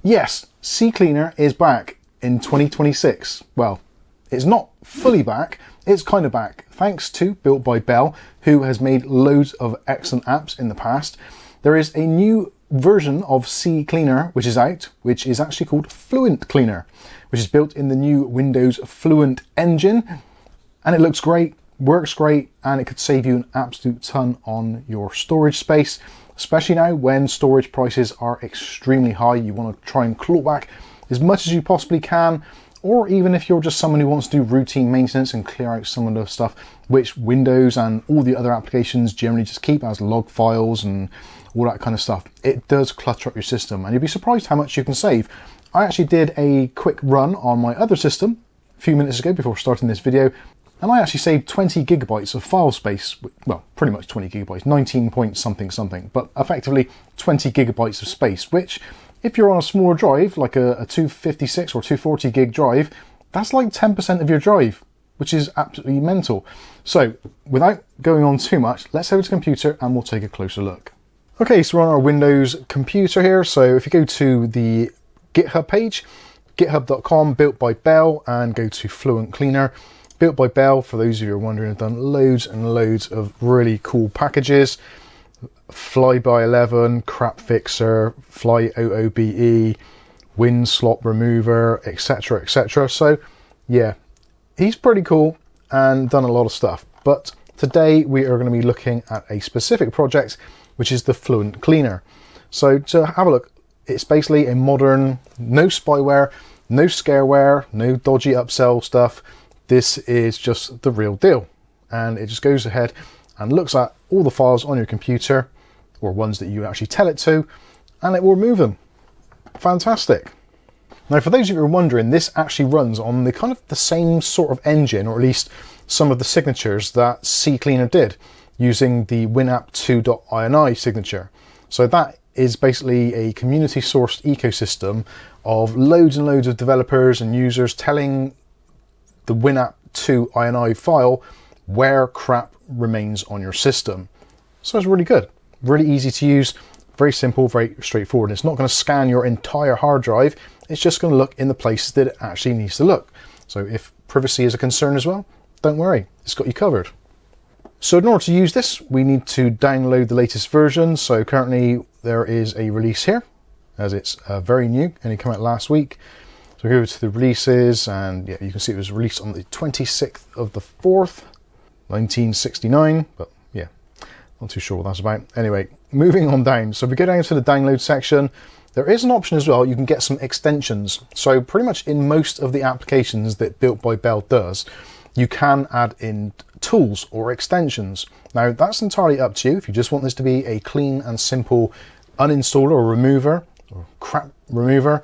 Yes, CCleaner is back in 2026. Well, it's not fully back, it's kind of back, thanks to Builtbybel, who has made loads of excellent apps in the past. There is a new version of CCleaner which is out, which is actually called Fluent Cleaner, which is built in the new Windows Fluent engine, and it looks great, works great, and it could save you an absolute ton on your storage space, especially now when storage prices are extremely high. You want to try and claw back as much as you possibly can, or even if you're just someone who wants to do routine maintenance and clear out some of the stuff which Windows and all the other applications generally just keep as log files and all that kind of stuff. It does clutter up your system, and you'd be surprised how much you can save. I actually did a quick run on my other system a few minutes ago before starting this video, and I actually saved 20 gigabytes of file space. Well, pretty much 20 gigabytes, 19 point something something, but effectively 20 gigabytes of space, which if you're on a smaller drive, like a 256 or 240 gig drive, that's like 10% of your drive, which is absolutely mental. So without going on too much, let's head to the computer and we'll take a closer look. Okay, so we're on our Windows computer here. So if you go to the GitHub page, github.com, Builtbybel, and go to Fluent Cleaner. Builtbybel, for those of you who are wondering, have done loads and loads of really cool packages. Flyby11, Crap Fixer, FlyOOBE, Win Slot Remover, etc, etc. So yeah, he's pretty cool and done a lot of stuff. But today we are going to be looking at a specific project, which is the Fluent Cleaner. So to have a look, it's basically a modern, no spyware, no scareware, no dodgy upsell stuff. This is just the real deal. And it just goes ahead and looks at all the files on your computer, or ones that you actually tell it to, and it will remove them. Fantastic. Now, for those of you who are wondering, this actually runs on the kind of the same sort of engine, or at least some of the signatures that CCleaner did, using the WinApp2.ini signature. So that is basically a community sourced ecosystem of loads and loads of developers and users telling the WinApp2.ini file where crap remains on your system. So it's really good, really easy to use, very simple, very straightforward. It's not going to scan your entire hard drive, it's just going to look in the places that it actually needs to look. So if privacy is a concern as well, don't worry, it's got you covered. So in order to use this, we need to download the latest version. So currently there is a release here, as it's very new, only came out last week. So we go to the releases, and yeah, you can see it was released on the 26th of the 4th, 1969, but yeah, not too sure what that's about. Anyway, moving on down. So if we go down to the download section, there is an option as well. You can get some extensions. So pretty much in most of the applications that Builtbybel does, you can add in tools or extensions. Now that's entirely up to you. If you just want this to be a clean and simple uninstaller or remover, or crap remover,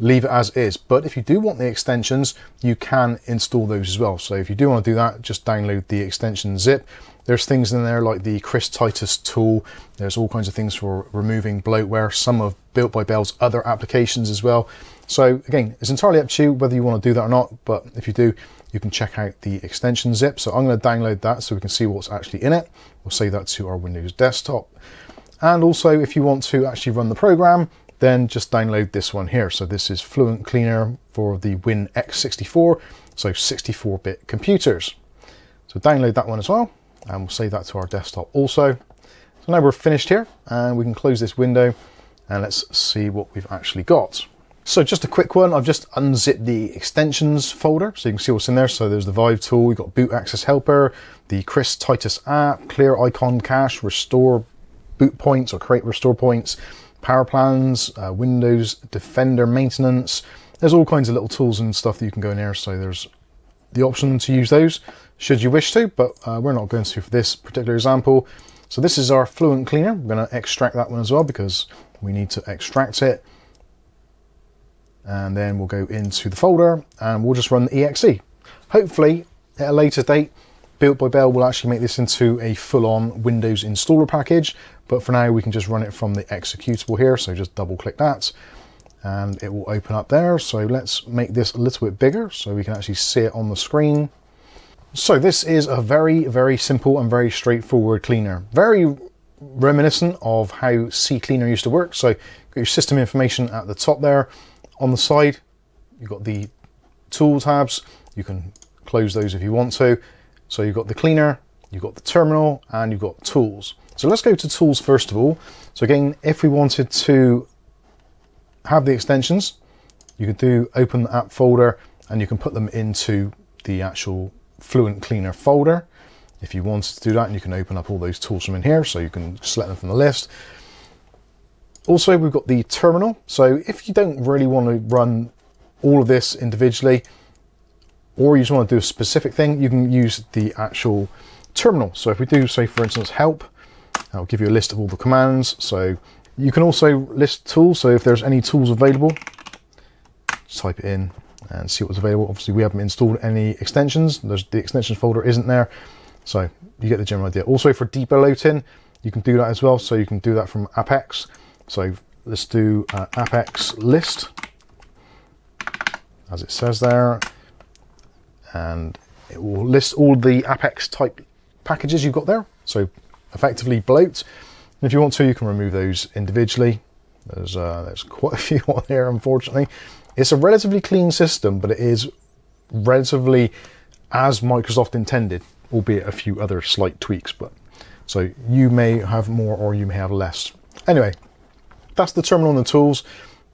leave it as is. But if you do want the extensions, you can install those as well. So if you do want to do that, just download the extension zip. There's things in there like the Chris Titus tool. There's all kinds of things for removing bloatware, some of Builtbybel's other applications as well. So again, it's entirely up to you whether you want to do that or not, but if you do, you can check out the extension zip. So I'm going to download that so we can see what's actually in it. We'll save that to our Windows desktop. And also, if you want to actually run the program, then just download this one here. So this is Fluent Cleaner for the WinX64, so 64-bit computers. So download that one as well, and we'll save that to our desktop also. So now we're finished here, and we can close this window, and let's see what we've actually got. So just a quick one, I've just unzipped the extensions folder, so you can see what's in there. So there's the ViveTool, we've got Boot Access Helper, the Chris Titus app, Clear Icon Cache, Restore Boot Points or Create Restore Points, Power Plans, Windows Defender Maintenance. There's all kinds of little tools and stuff that you can go in here. So there's the option to use those should you wish to, but we're not going to for this particular example. So this is our Fluent Cleaner. We're going to extract that one as well because we need to extract it. And then we'll go into the folder and we'll just run the exe. Hopefully at a later date, Builtbybel will actually make this into a full-on Windows installer package, but for now we can just run it from the executable here. So just double click that and it will open up there. So let's make this a little bit bigger so we can actually see it on the screen. So this is a very, very simple and very straightforward cleaner. Very reminiscent of how CCleaner used to work. So you Got your system information at the top there. On the side, you've got the tool tabs. You can close those if you want to. So you've got the cleaner, you've got the terminal, and you've got tools. So let's go to tools first of all. So again, if we wanted to have the extensions, you could do open the app folder and you can put them into the actual Fluent Cleaner folder. If you wanted to do that, and you can open up all those tools from in here, so you can select them from the list. Also, we've got the terminal. So if you don't really want to run all of this individually, or you just want to do a specific thing, you can use the actual terminal. So if we do, say for instance, help, I'll give you a list of all the commands. So you can also list tools. So if there's any tools available, just type it in and see what's available. Obviously we haven't installed any extensions. The extensions folder isn't there. So you get the general idea. Also for debloating, you can do that as well. So you can do that from Appx. So let's do Appx list, as it says there. And it will list all the Appx type packages you've got there. So effectively bloat. And if you want to, you can remove those individually. There's quite a few on there, unfortunately. It's a relatively clean system, but it is relatively as Microsoft intended, albeit a few other slight tweaks. But so you may have more or you may have less. Anyway, that's the terminal and the tools.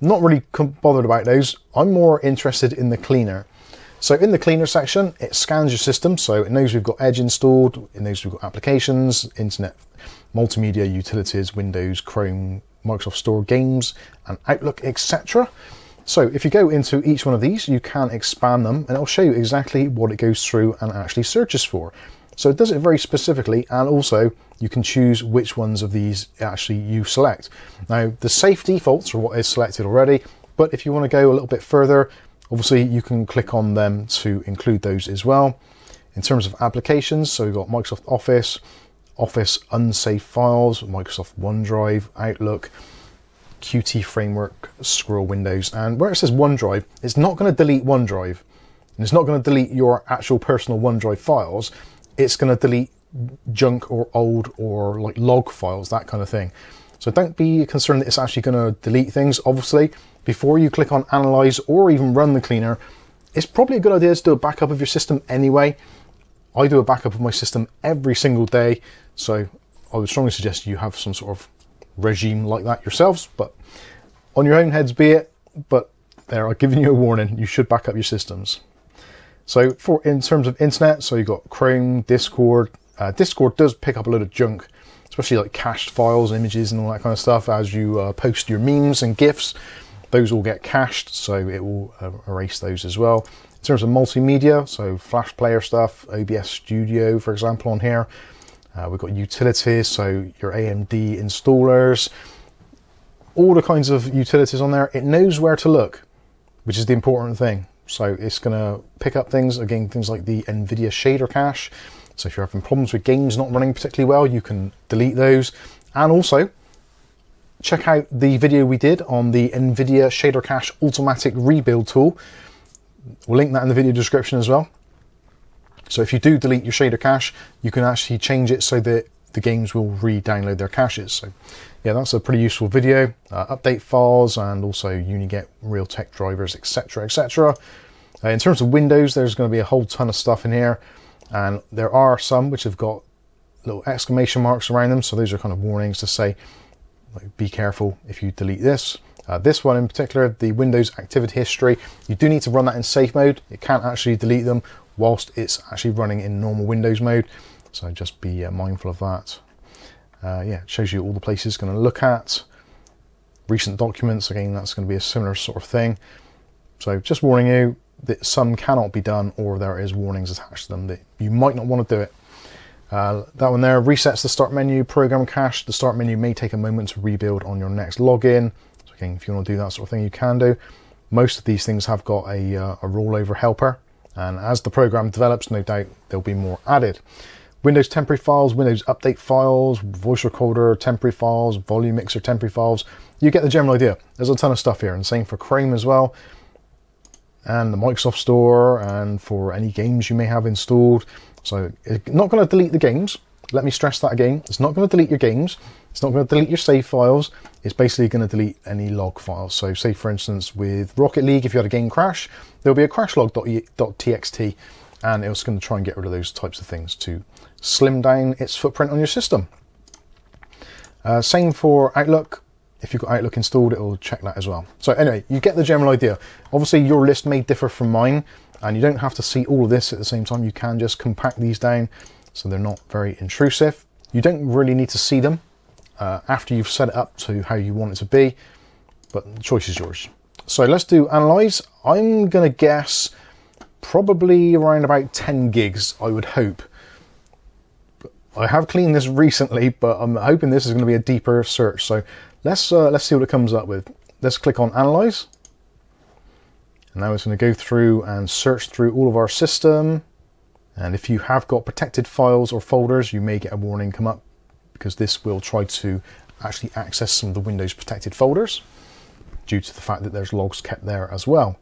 Not really bothered about those. I'm more interested in the cleaner. So in the cleaner section, it scans your system. So it knows we've got Edge installed. It knows we've got applications, internet, multimedia, utilities, Windows, Chrome, Microsoft Store, games, and Outlook, etc. So if you go into each one of these, you can expand them and it'll show you exactly what it goes through and actually searches for. So it does it very specifically, and also you can choose which ones of these actually you select. Now the safe defaults are what is selected already, but if you want to go a little bit further, obviously you can click on them to include those as well. In terms of applications, so we've got Microsoft Office, Office unsafe files, Microsoft OneDrive, Outlook, Qt Framework, Squirrel Windows, and where it says OneDrive, it's not going to delete OneDrive, and it's not going to delete your actual personal OneDrive files. It's going to delete junk or old or like log files, that kind of thing. So don't be concerned that it's actually going to delete things. Obviously, before you click on Analyze or even run the cleaner, it's probably a good idea to do a backup of your system anyway. I do a backup of my system every single day, so I would strongly suggest you have some sort of regime like that yourselves, but on your own heads be it. But there, I've given you a warning, you should back up your systems. So in terms of internet, so you've got Chrome, Discord. Discord does pick up a lot of junk, especially like cached files, images and all that kind of stuff. As you post your memes and GIFs, those all get cached, so it will erase those as well. In terms of multimedia, so Flash Player stuff, OBS Studio, for example, on here. We've got utilities, so your AMD installers, all the kinds of utilities on there. It knows where to look, which is the important thing. So it's going to pick up things, again, things like the Nvidia shader cache. So if you're having problems with games not running particularly well, you can delete those. And also, check out the video we did on the Nvidia shader cache automatic rebuild tool. We'll link that in the video description as well. So if you do delete your shader cache, you can actually change it so that the games will re-download their caches. So yeah, that's a pretty useful video. Update files and also UniGet, Realtek drivers, etc, etc. In terms of Windows, there's going to be a whole ton of stuff in here, and there are some which have got little exclamation marks around them. So those are kind of warnings to say, like, be careful if you delete this. This one in particular, the Windows activity history, you do need to run that in safe mode. It can't actually delete them whilst it's actually running in normal Windows mode. So just be mindful of that. Yeah, it shows you all the places it's going to look at. Recent documents, again, that's going to be a similar sort of thing. So just warning you that some cannot be done, or there is warnings attached to them that you might not want to do it. That one there resets the start menu program cache. The start menu may take a moment to rebuild on your next login. So again, if you want to do that sort of thing, you can do. Most of these things have got a rollover helper, and as the program develops, no doubt there'll be more added. Windows temporary files, Windows update files, voice recorder temporary files, volume mixer temporary files. You get the general idea. There's a ton of stuff here, and same for Chrome as well, and the Microsoft Store, and for any games you may have installed. So it's not going to delete the games. Let me stress that again. It's not going to delete your games. It's not going to delete your save files. It's basically going to delete any log files. So say, for instance, with Rocket League, if you had a game crash, there'll be a crashlog.txt, and it's going to try and get rid of those types of things to slim down its footprint on your system. Same for Outlook. If you've got Outlook installed, it will check that as well. So anyway, you get the general idea. Obviously, your list may differ from mine, and you don't have to see all of this at the same time. You can just compact these down so they're not very intrusive. You don't really need to see them after you've set it up to how you want it to be, but the choice is yours. So let's do analyze. I'm going to guess probably around about 10 gigs, I would hope. I have cleaned this recently, but I'm hoping this is going to be a deeper search. So let's see what it comes up with. Let's click on analyze. And now it's going to go through and search through all of our system. And if you have got protected files or folders, you may get a warning come up, because this will try to actually access some of the Windows protected folders due to the fact that there's logs kept there as well.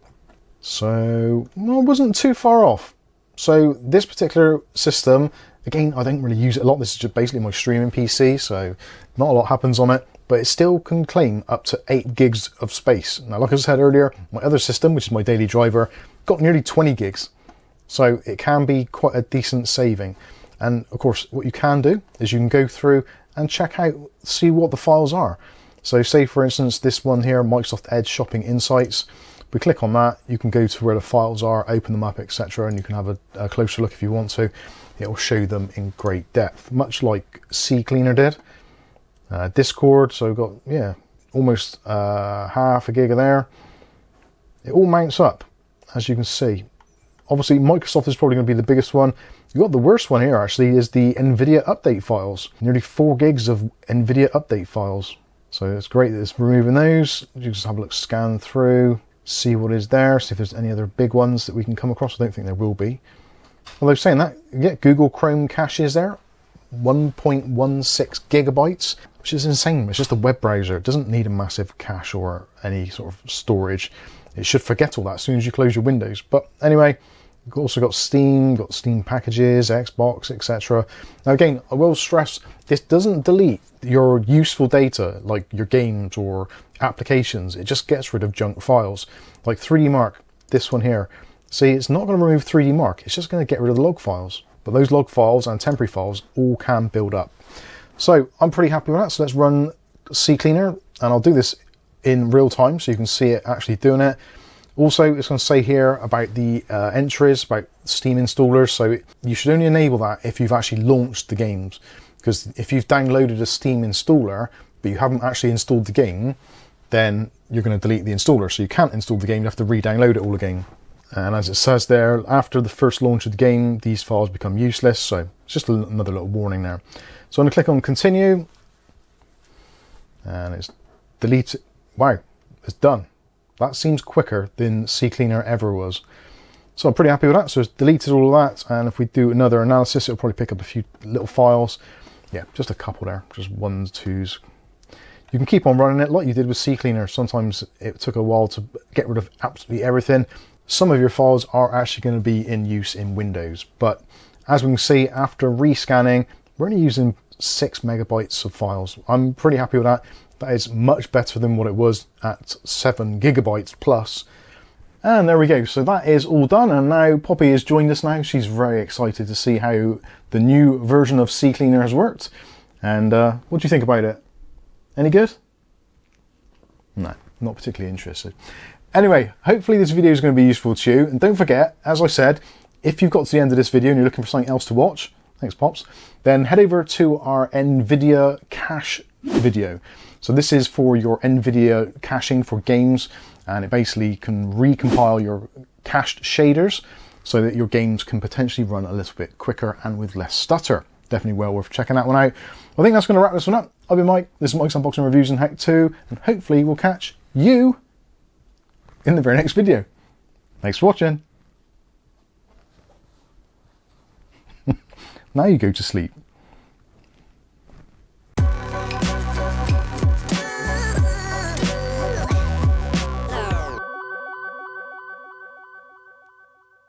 So I wasn't too far off. So this particular system, again, I don't really use it a lot. This is just basically my streaming PC, so not a lot happens on it, but it still can claim up to 8 gigs of space. Now, like I said earlier, my other system, which is my daily driver, got nearly 20 gigs. So it can be quite a decent saving. And of course, what you can do is you can go through and check out, see what the files are. So say, for instance, this one here, Microsoft Edge Shopping Insights. We click on that, you can go to where the files are, open them up, etc. And you can have a closer look if you want to. It will show them in great depth, much like CCleaner did. Discord, so we've got, yeah, almost half a gig of there. It all mounts up, as you can see. Obviously, Microsoft is probably going to be the biggest one. You've got the worst one here, actually, is the Nvidia update files. Nearly 4 gigs of Nvidia update files. So it's great that it's removing those. You just have a look, scan through, see what is there, see if there's any other big ones that we can come across. I don't think there will be. Although saying that, you get Google Chrome caches there, 1.16 gigabytes, which is insane. It's just a web browser. It doesn't need a massive cache or any sort of storage. It should forget all that as soon as you close your Windows. But anyway, you've also got Steam packages, Xbox, etc. Now again, I will stress, this doesn't delete your useful data like your games or applications. It just gets rid of junk files. Like 3D Mark, this one here. See, it's not going to remove 3D Mark. It's just going to get rid of the log files. But those log files and temporary files all can build up. So I'm pretty happy with that. So let's run CCleaner, and I'll do this in real time so you can see it actually doing it. Also, it's going to say here about the entries, about Steam installers. So you should only enable that if you've actually launched the games. Because if you've downloaded a Steam installer, but you haven't actually installed the game, then you're going to delete the installer. So you can't install the game, you have to re-download it all again. And as it says there, after the first launch of the game, these files become useless. So it's just another little warning there. So I'm going to click on continue. And it's deleted. Wow, it's done. That seems quicker than CCleaner ever was. So I'm pretty happy with that. So it's deleted all of that. And if we do another analysis, it'll probably pick up a few little files. Yeah, just a couple there, just 1s, 2s. You can keep on running it like you did with CCleaner. Sometimes it took a while to get rid of absolutely everything. Some of your files are actually going to be in use in Windows. But as we can see, after rescanning, we're only using 6 megabytes of files. I'm pretty happy with that. That is much better than what it was at 7 gigabytes plus. And there we go. So that is all done. And now Poppy has joined us now. She's very excited to see how the new version of CCleaner has worked. And what do you think about it? Any good? No, not particularly interested. Anyway, hopefully this video is going to be useful to you. And don't forget, as I said, if you've got to the end of this video and you're looking for something else to watch, thanks Pops, then head over to our Nvidia cache video. So this is for your Nvidia caching for games, and it basically can recompile your cached shaders so that your games can potentially run a little bit quicker and with less stutter. Definitely well worth checking that one out. I think that's going to wrap this one up. I've been Mike, this is Mike's Unboxing Reviews and How To, and hopefully we'll catch you in the very next video. Thanks for watching. Now you go to sleep.